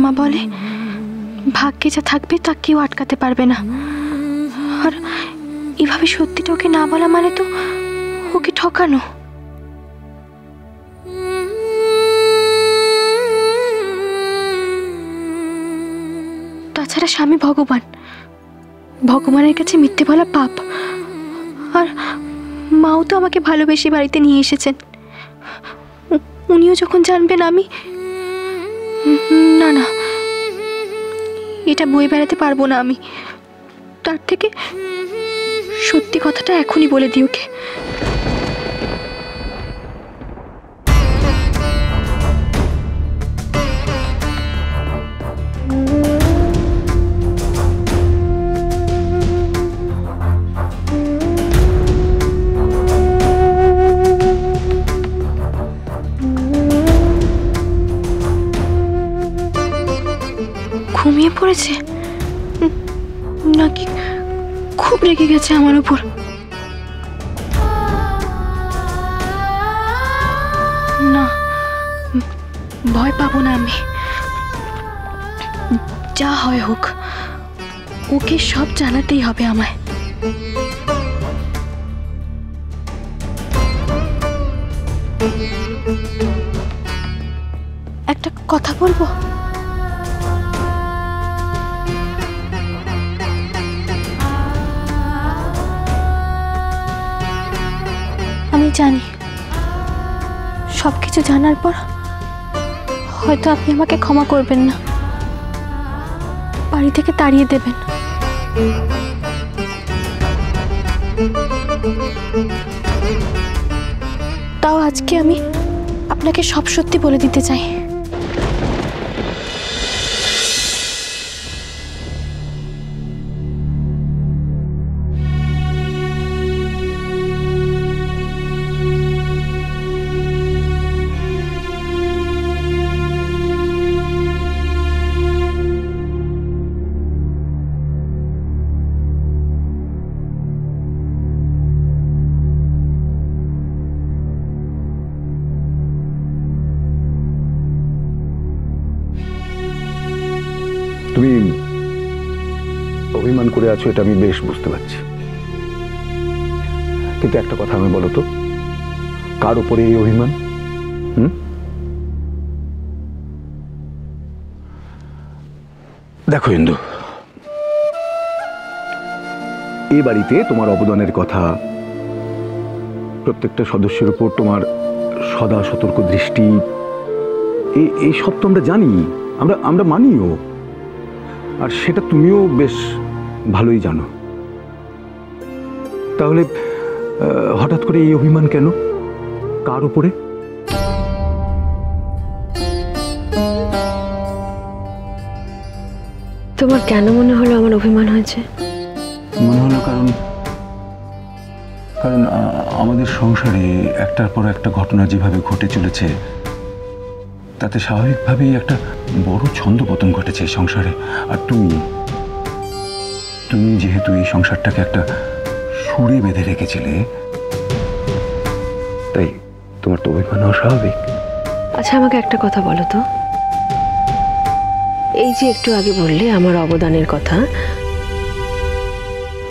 মা বলে ভাগ্যে যা থাকবে তা কেউ আটকাতে পারবে না। আর এভাবে সত্যিটা ওকে না বলা মানে তো ওকে ঠকানো। তাছাড়া স্বামী ভগবান, ভগবানের কাছে মিথ্যে বলা পাপ। আর মাও তো আমাকে ভালোবেসে বাড়িতে নিয়ে এসেছেন। উনিও যখন জানবেন আমি না, এটা বয়ে বেড়াতে পারবো না আমি। তার থেকে সত্যি কথাটা এখনই বলে দিই ওকে। ঘুমিয়ে পড়েছে নাকি খুব রেগে গেছে আমার উপর? না, ভয় পাবো না আমি। যা হয় হোক, ওকে সব জানাতেই হবে আমায়। একটা কথা বলবো? আমি জানি সবকিছু জানার পর হয়তো আপনি আমাকে ক্ষমা করবেন না, বাড়ি থেকে তাড়িয়ে দেবেন। তাও আজকে আমি আপনাকে সব সত্যি বলে দিতে চাই। তুমি অভিমান করে আছো, এটা আমি বেশ বুঝতে পারছি। কিন্তু একটা কথা আমি বলো তো, কার উপরে এই অভিমান? দেখো ইন্দু, এই বাড়িতে তোমার অবদানের কথা, প্রত্যেকটা সদস্যের উপর তোমার সদা সতর্ক দৃষ্টি, এই সব তো আমরা জানি, আমরা মানিও। আর সেটা তুমিও বেশ ভালোই জানো। তাহলে হঠাৎ করে এই অভিমান কেন? কার উপরে? তোমার কেন মনে হলো আমার অভিমান হয়েছে? মনে হলো কারণ আমাদের সংসারে একটার পর একটা ঘটনা যেভাবে ঘটে চলেছে, তাতে স্বাভাবিকভাবেই একটা বড় ছন্দপতন ঘটেছে এই সংসারে। আর তুমি যেহেতু এই সংসারটাকে একটা সুরে বেঁধে রেখেছিলে, তাই তোমার তো অভিমান অস্বাভাবিক। আচ্ছা, আমাকে একটা কথা বলো তো, এই যে একটু আগে বললে আমার অবদানের কথা,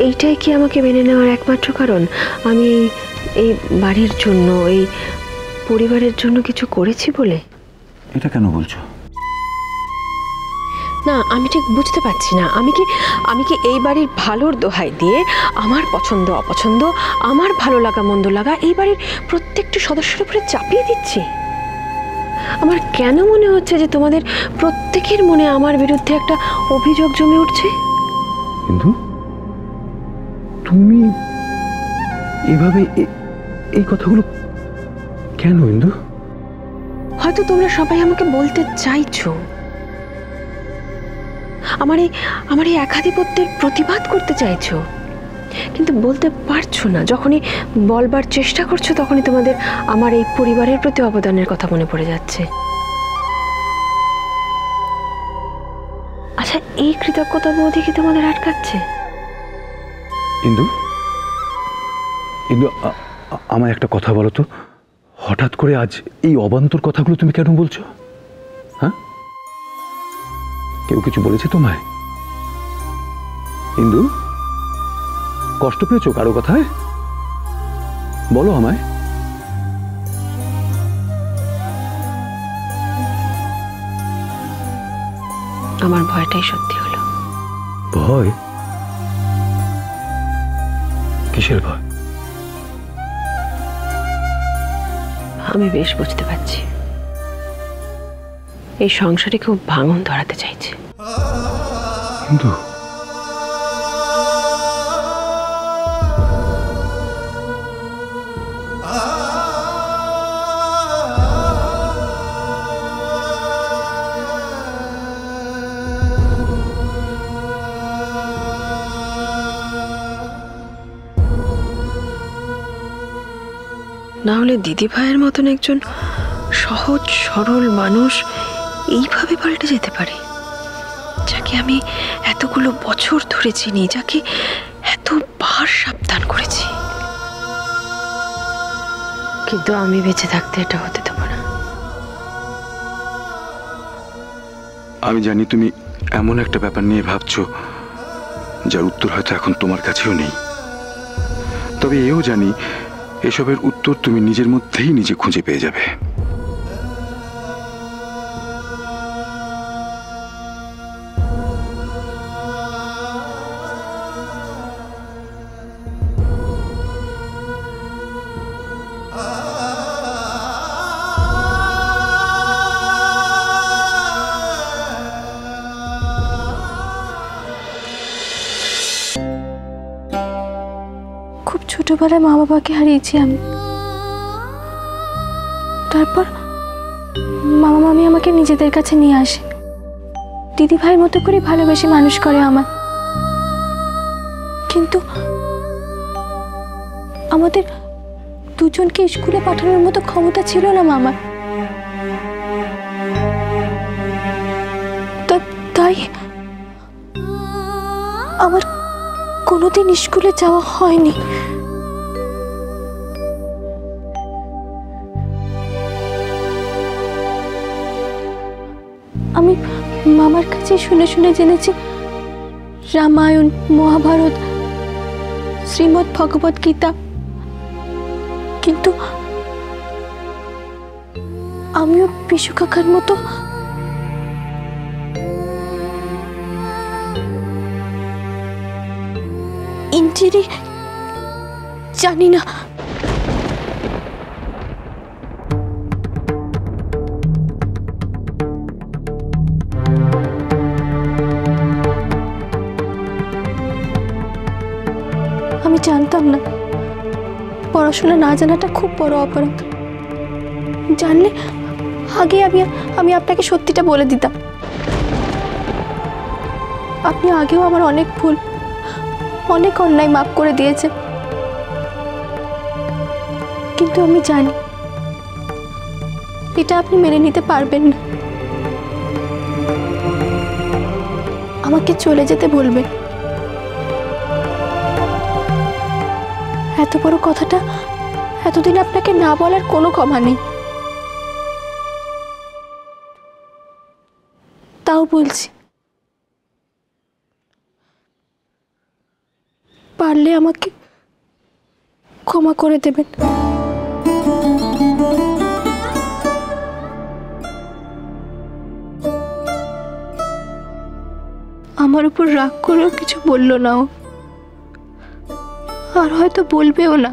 এইটাই কি আমাকে মেনে নেওয়ার একমাত্র কারণ? আমি এই বাড়ির জন্য, এই পরিবারের জন্য কিছু করেছি বলে? এটা কেন বলছো? না, আমি ঠিক বুঝতে পারছি না। আমি কি এই বাড়ির ভালোর দোহাই দিয়ে আমার পছন্দ অপছন্দ, আমার ভালো লাগা মন্দ লাগা এই বাড়ির প্রত্যেকটি সদস্যের উপরে চাপিয়ে দিচ্ছি? আমার কেন মনে হচ্ছে যে তোমাদের প্রত্যেকের মনে আমার বিরুদ্ধে একটা অভিযোগ জমে উঠছে? কিন্তু তুমি এভাবে এই কথাগুলো কেন ইন্দু? হয়তো তোমরা সবাই আমাকে বলতে চাইছো, আমার এই একাধিপত্যের প্রতিবাদ করতে চাইছো, কিন্তু বলতে পারছো না। যখনই বলবার চেষ্টা করছো তখনই তোমাদের আমার এই পরিবারের প্রতি অবদানের কথা মনে পড়ে যাচ্ছে। আচ্ছা, এই কৃতজ্ঞতা বোধই কি তোমাদের আটকাচ্ছে? ইন্দু, আমায় একটা কথা বলো তো, হঠাৎ করে আজ এই অবান্তর কথাগুলো তুমি কেন বলছো? হ্যাঁ, কেউ কিছু বলেছে তোমায়? ইন্দু, কষ্ট পেয়েছো কারো কথায়? বলো আমায়। আমার ভয়টাই সত্যি হলো। ভয়? কিসের ভয়? আমি বেশ বুঝতে পারছি এই সংসারে কেউ ভাঙন ধরাতে চাইছে। ইন্দু, না হলে দিদি ভাইয়ের মতন একজন সহজ সরল মানুষ এইভাবে পাল্টে যেতে পারে, যাকে আমি এতগুলো বছর ধরে চিনি, যাকে এতবার সাবধান করেছি। কিন্তু আমি বেঁচে থাকতে এটা হতে দেব না। আমি জানি তুমি এমন একটা ব্যাপার নিয়ে ভাবছো যার উত্তর হয়তো এখন তোমার কাছেও নেই, তবে এও জানি এসবের উত্তর তুমি নিজের মধ্যেই নিজে খুঁজে পেয়ে যাবে। খুব ছোটবেলায় মা বাবাকে হারিয়েছি আমি। তারপর মামা মামি আমাকে নিজেদের কাছে নিয়ে আসে, দিদি ভাইয়ের মতো করে ভালোবেসে মানুষ করে আমার। কিন্তু আমাদের দুজনকে স্কুলে পাঠানোর মতো ক্ষমতা ছিল না মামার। তাই আমার কোনোদিন স্কুলে যাওয়া হয়নি। আমি মামার কাছে শুনে শুনে জেনেছি রামায়ণ, মহাভারত, শ্রীমদ্ ভগবত গীতা, কিন্তু আমিও পিসু কাকার মতো ইঞ্জিরি জানি না। আমি জানতাম না পড়াশোনা না জানাটা খুব বড় অপরাধ। জানলে আগে আমি আপনাকে সত্যিটা বলে দিতাম। আপনি আগেও আমার অনেক ভুল, অনেক অন্যায় মাফ করে দিয়েছে, কিন্তু আমি জানি এটা আপনি মেনে নিতে পারবেন না। আমাকে চলে যেতে বলবেন। এত বড় কথাটা এতদিন আপনাকে না বলার কোনো ক্ষমা নেই, তাও বলছি পারলে আমাকে ক্ষমা করে দেবেন। আমার উপর রাগ করেও কিছু বলল না ও, আর হয়তো বলবেও না।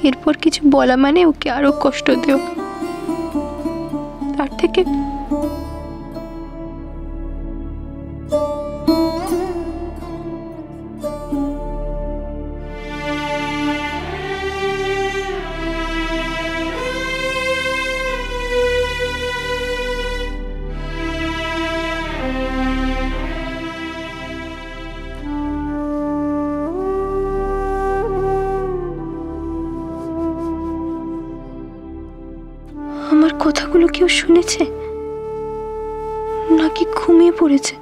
এরপর কিছু বলা মানে ওকে আরো কষ্ট দেও। তার থেকে আমার কথাগুলো কেউ শুনেছে নাকি ঘুমিয়ে পড়েছে?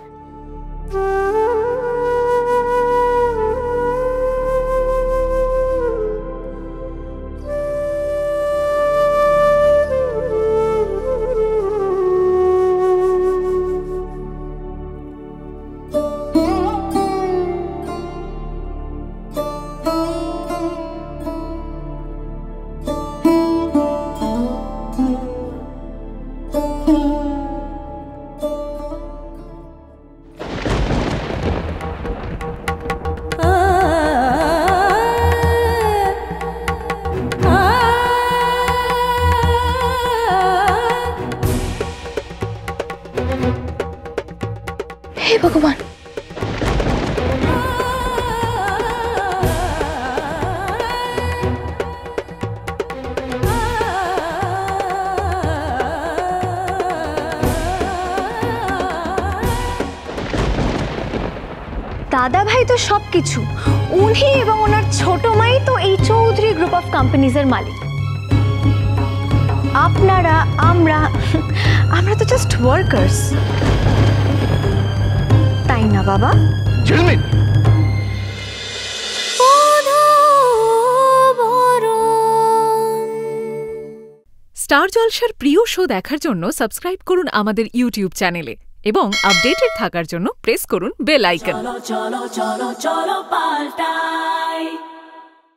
দাদা ভাই তো সব কিছু, উনি এবং ওনার ছোট মাই তো এই চৌধুরী গ্রুপ অফ কোম্পানিজের মালিক। আপনারা আমরা তো জাস্ট ওয়ার্কার্স, তাই না বাবা? ঝিলমিল, স্টার জলসার প্রিয় শো দেখার জন্য সাবস্ক্রাইব করুন আমাদের ইউটিউব চ্যানেলে এবং আপডেটেড থাকার জন্য প্রেস করুন বেল আইকন। চলো চলো চলো চলো পাল্টাই।